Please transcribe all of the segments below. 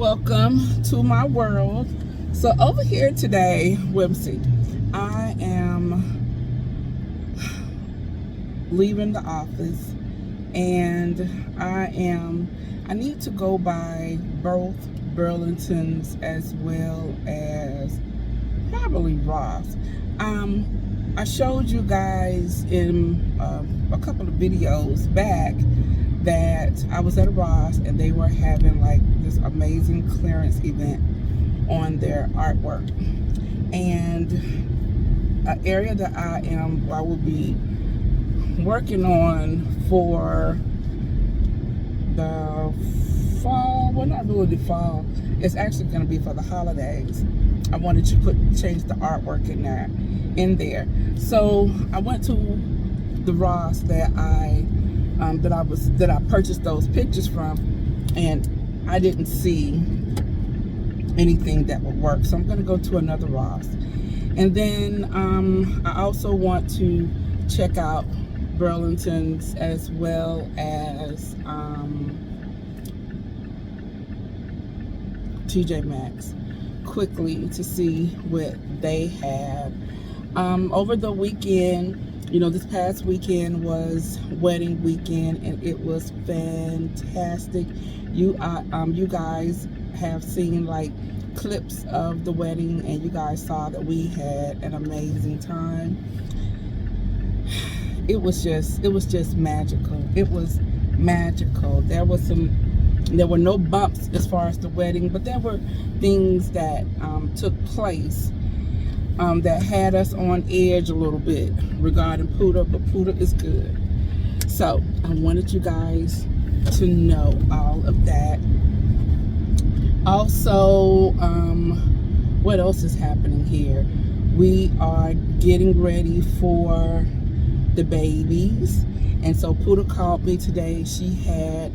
Welcome to my world. So over here today, Whimsy, I am leaving the office and I need to go by both Burlingtons as well as probably Ross. I showed you guys in a couple of videos back that I was at a Ross and they were having like this amazing clearance event on their artwork, and an area that I will be working on for the fall, well, not really the fall, it's actually going to be for the holidays. I wanted to change the artwork in there. So I went to the Ross that I purchased those pictures from, and I didn't see anything that would work. So I'm going to go to another Ross, and then I also want to check out Burlingtons as well as TJ Maxx quickly to see what they have. Over the weekend, this past weekend was wedding weekend, and it was fantastic. You guys have seen like clips of the wedding, and you guys saw that we had an amazing time. It was just magical. It was magical. There were no bumps as far as the wedding, but there were things that took place that had us on edge a little bit regarding Puda, but Puda is good. So I wanted you guys to know all of that. Also, what else is happening here? We are getting ready for the babies, and so Puda called me today. She had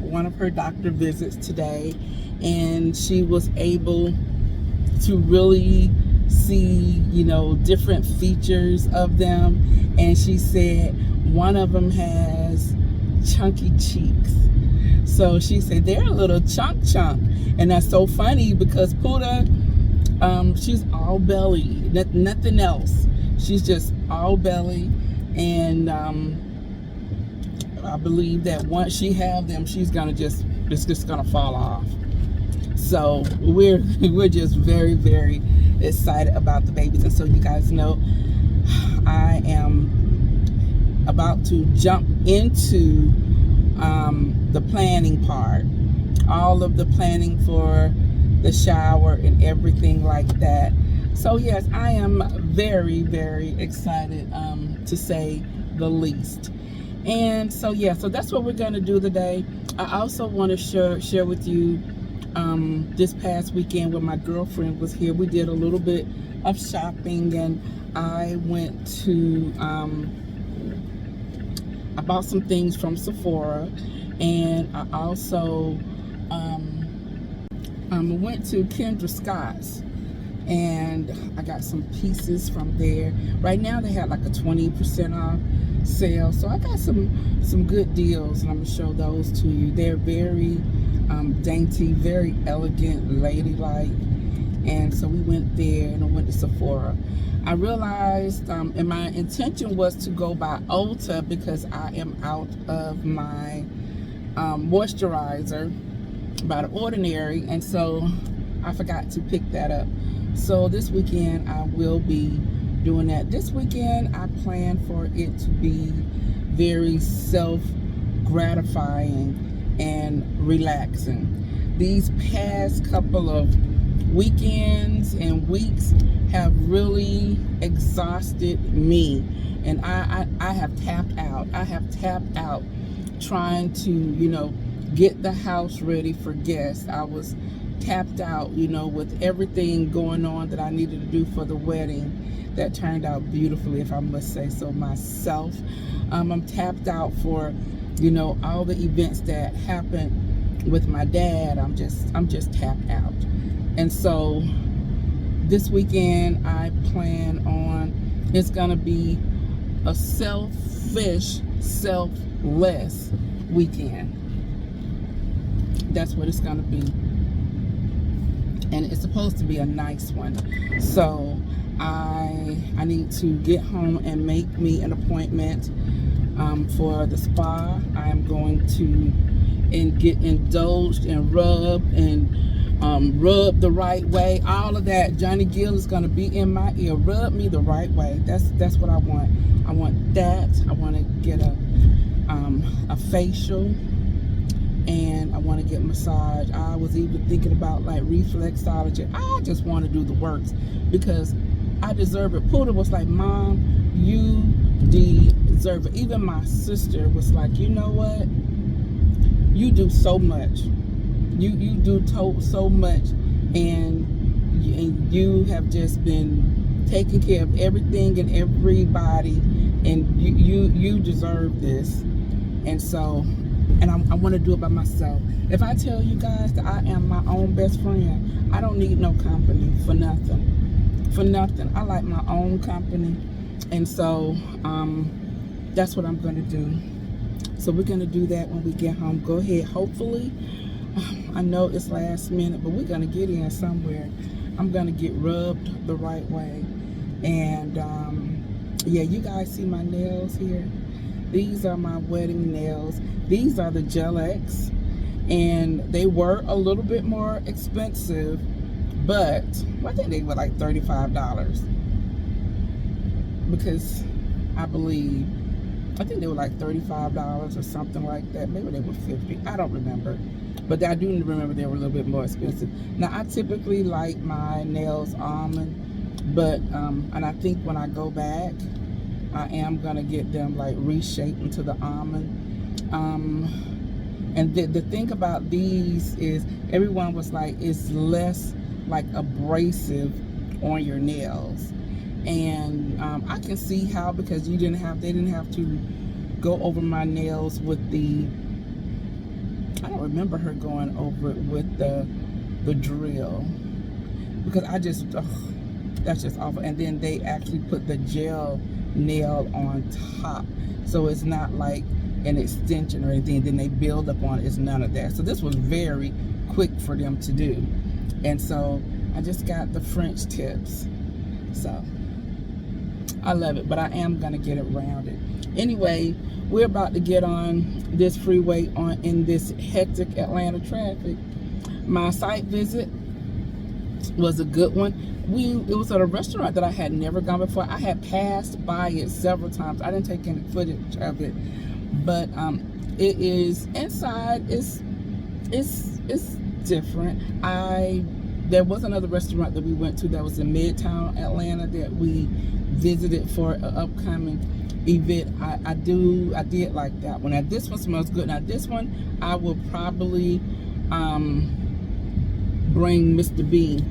one of her doctor visits today, and she was able to really see different features of them, and she said one of them has chunky cheeks. So she said they're a little chunk, and that's so funny because Puda, she's all belly, nothing else. She's just all belly, and I believe that once she have them, it's just gonna fall off. So we're just very, very excited about the babies. And so you guys know, I am about to jump into the planning part, all of the planning for the shower and everything like that. So yes, I am very, very excited, to say the least. And so so that's what we're going to do today. I also want to share with you this past weekend when my girlfriend was here. We did a little bit of shopping, and I went to I bought some things from Sephora, and I also went to Kendra Scott's, and I got some pieces from there. Right now they had like a 20% off sale, so I got some good deals, and I'm gonna show those to you. They're very dainty, very elegant, ladylike, and so we went there, and I went to Sephora. I realized, and my intention was to go by Ulta because I am out of my moisturizer by The Ordinary, and so I forgot to pick that up. So this weekend I will be doing that. This weekend I plan for it to be very self-gratifying and relaxing. These past couple of weekends and weeks have really exhausted me, and I have tapped out. I have tapped out trying to get the house ready for guests. I was tapped out with everything going on that I needed to do for the wedding that turned out beautifully, if I must say so myself. I'm tapped out for all the events that happened with my dad. I'm just tapped out. And so this weekend I plan on, it's gonna be a selfish, selfless weekend. That's what it's gonna be. and it's supposed to be a nice one. So I need to get home and make me an appointment for the spa. I'm going to get indulged and rubbed and rub the right way. All of that. Johnny Gill is going to be in my ear. Rub me the right way. That's what I want. I want that. I want to get a facial, and I want to get massage. I was even thinking about like reflexology. I just want to do the works because I deserve it. Puda was like, Mom, you deserve it. Even my sister was like, you know what? You do so much. You do so much, and you have just been taking care of everything and everybody, and you deserve this. And so, and I want to do it by myself. If I tell you guys that I am my own best friend, I don't need no company for nothing. For nothing. I like my own company. And so that's what I'm going to do. So we're going to do that when we get home. Go ahead. Hopefully, I know it's last minute, but we're going to get in somewhere. I'm going to get rubbed the right way. And yeah, you guys see my nails here? These are my wedding nails. These are the Gel X, and they were a little bit more expensive, but I think they were like $35 because I think they were like $35 or something like that. Maybe they were $50. I don't remember, but I do remember they were a little bit more expensive. Now I typically like my nails almond, but and I think when I go back, I am gonna get them like reshaped into the almond. And the thing about these is everyone was like, it's less like abrasive on your nails. And I can see how, because they didn't have to go over my nails with the, I don't remember her going over it with the drill, because that's just awful. And then they actually put the gel nail on top, so it's not like an extension or anything. Then they build up on it. It's none of that. So this was very quick for them to do. And so I just got the French tips. So I love it, but I am gonna get it rounded. Anyway, we're about to get on this freeway in this hectic Atlanta traffic. My site visit was a good one. It was at a restaurant that I had never gone before. I had passed by it several times. I didn't take any footage of it, but it is inside. It's different. There was another restaurant that we went to that was in Midtown Atlanta that we visited for an upcoming event. I did like that one. Now this one smells good. Now this one I will probably bring Mr. B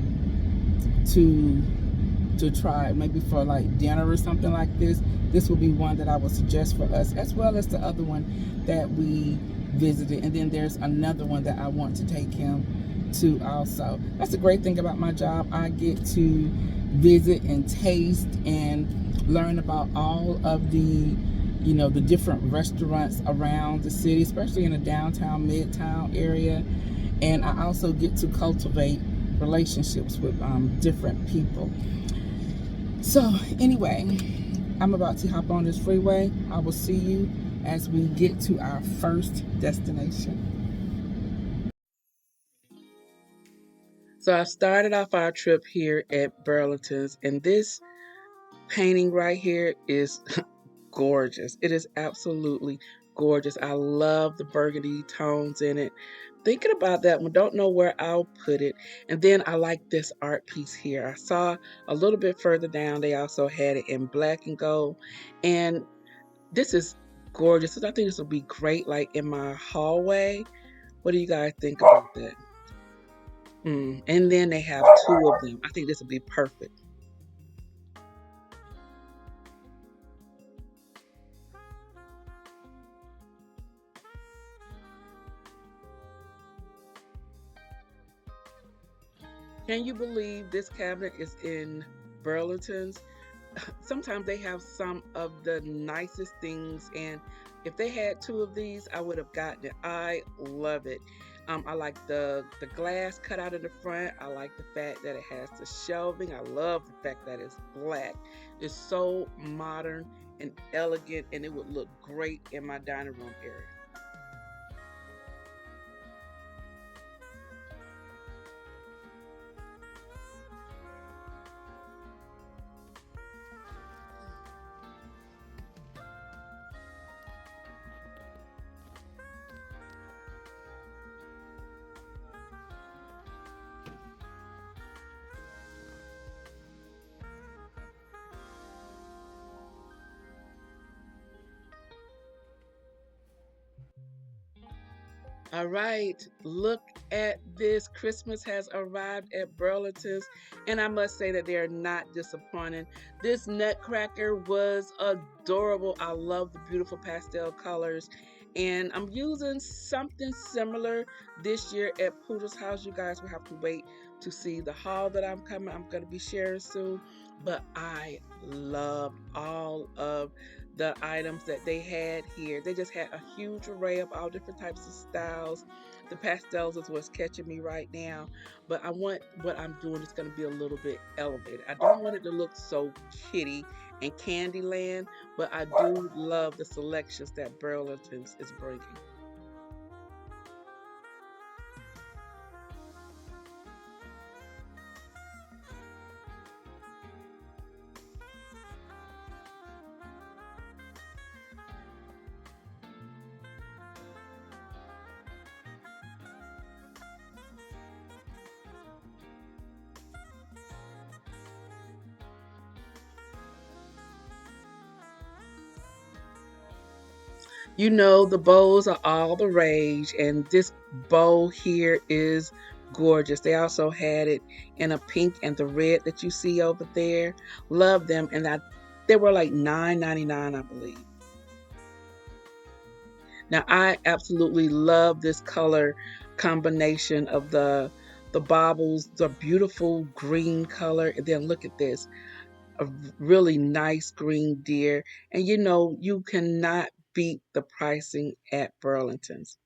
to try, maybe for like dinner or something like this. This will be one that I would suggest for us, as well as the other one that we visited. And then there's another one that I want to take him to also. That's the great thing about my job. I get to visit and taste and learn about all of the the different restaurants around the city, especially in the downtown, midtown area. And I also get to cultivate relationships with different people. So anyway, I'm about to hop on this freeway. I will see you as we get to our first destination. So I started off our trip here at Burlingtons, and this painting right here is gorgeous. It is absolutely gorgeous. I love the burgundy tones in it. Thinking about that one, don't know where I'll put it. And then I like this art piece here. I saw a little bit further down, they also had it in black and gold. And this is gorgeous. I think this will be great like in my hallway. What do you guys think about that? And then they have two of them. I think this would be perfect. Can you believe this cabinet is in Burlington's? Sometimes they have some of the nicest things, and if they had two of these, I would have gotten it. I love it. I like the glass cut out in the front. I like the fact that it has the shelving. I love the fact that it's black. It's so modern and elegant, and it would look great in my dining room area. All right, look at this. Christmas has arrived at Burlington's, and I must say that they are not disappointing. This nutcracker was adorable. I love the beautiful pastel colors, and I'm using something similar this year at Poodle's house. You guys will have to wait to see the haul that I'm going to be sharing soon. But I loved all of the items that they had here. They just had a huge array of all different types of styles. The pastels is what's catching me right now, but I want what I'm doing is going to be a little bit elevated. I don't want it to look so kitty and Candyland, but I do love the selections that Burlington's is bringing. You know, the bows are all the rage, and this bow here is gorgeous. They also had it in a pink and the red that you see over there. Love them, and they were like $9.99, I believe. Now, I absolutely love this color combination of the baubles, the beautiful green color, and then look at this, a really nice green deer. And you know, you cannot beat the pricing at Burlington's.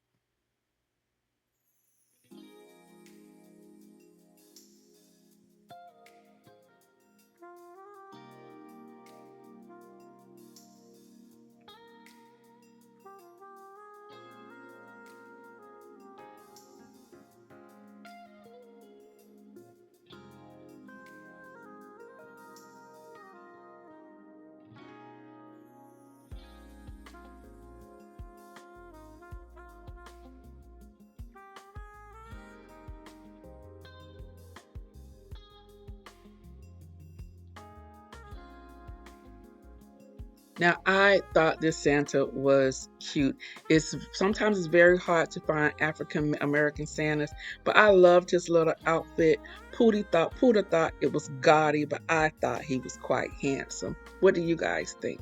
Now, I thought this Santa was cute. It's sometimes it's very hard to find African American Santas, but I loved his little outfit. Pootie thought it was gaudy, but I thought he was quite handsome. What do you guys think?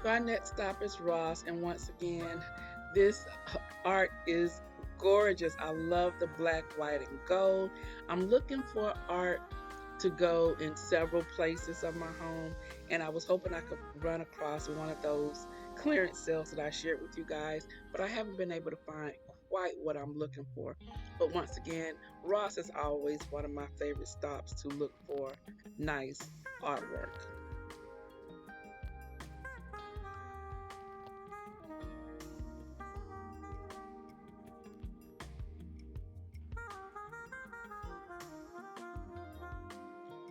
So our next stop is Ross, and once again, this art is gorgeous. I love the black, white, and gold. I'm looking for art to go in several places of my home, and I was hoping I could run across one of those clearance sales that I shared with you guys, but I haven't been able to find quite what I'm looking for. But once again, Ross is always one of my favorite stops to look for nice artwork.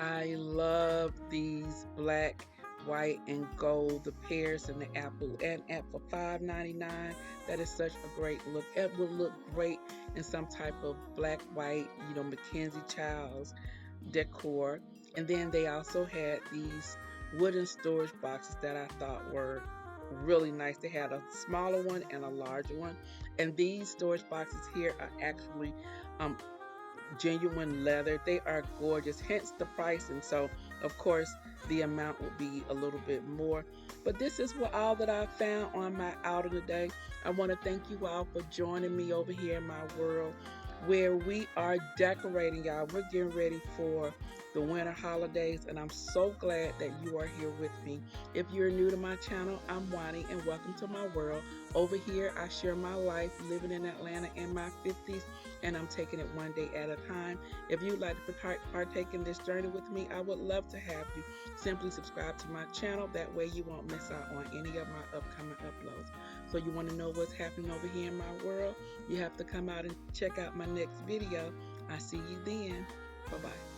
I love these black, white, and gold, the pears and the apple. And at for $5.99, that is such a great look. It would look great in some type of black, white, Mackenzie Childs decor. And then they also had these wooden storage boxes that I thought were really nice. They had a smaller one and a larger one. And these storage boxes here are actually um, genuine leather. They are gorgeous, hence the price. And so, of course, the amount will be a little bit more. But this is all that I found on my outing today. I want to thank you all for joining me over here in my world where we are decorating, y'all. We're getting ready for the winter holidays, and I'm so glad that you are here with me. If you're new to my channel, I'm Juani, and welcome to my world. Over here, I share my life living in Atlanta in my 50s, and I'm taking it one day at a time. If you'd like to partake in this journey with me, I would love to have you. Simply subscribe to my channel. That way you won't miss out on any of my upcoming uploads. So you want to know what's happening over here in my world? You have to come out and check out my next video. I see you then. Bye-bye.